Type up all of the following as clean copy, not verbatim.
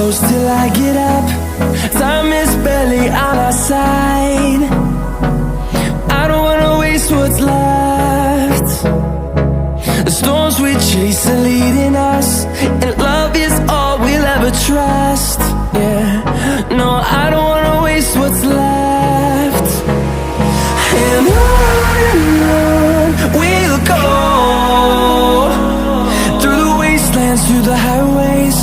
goes till I get up. Time is barely on our side. I don't wanna waste what's left. The storms we chase are leading us, and love is all we'll ever trust. Yeah, no, I don't wanna waste what's left. And on we'll go, through the wastelands, through the highways,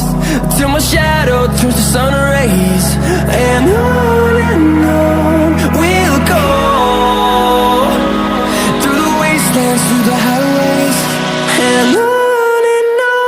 till my shadow turns to sun rays. And on we'll go, through the wastelands, through the highways, and on we'll go.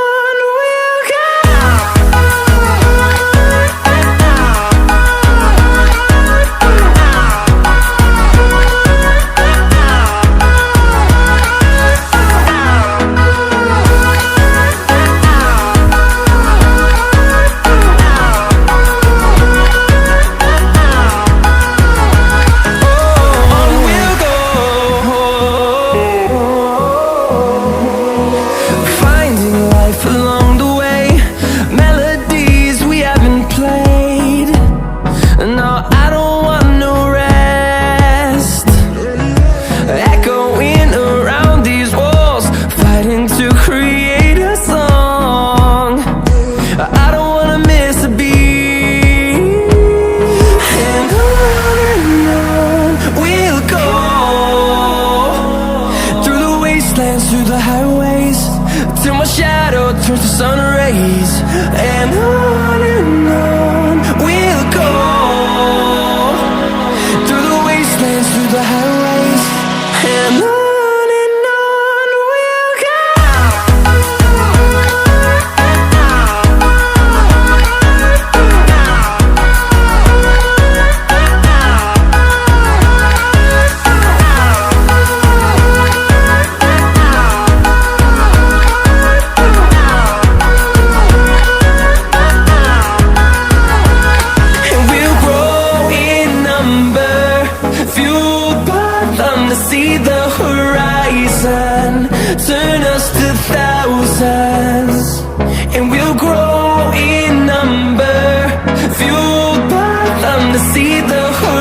Through the highways, till my shadow turns to sun rays. And on we'll go, through the wastelands, through the highways, and on we'll go. See the horizon turn us to thousands, and we'll grow in number, fueled by them to see the horizon.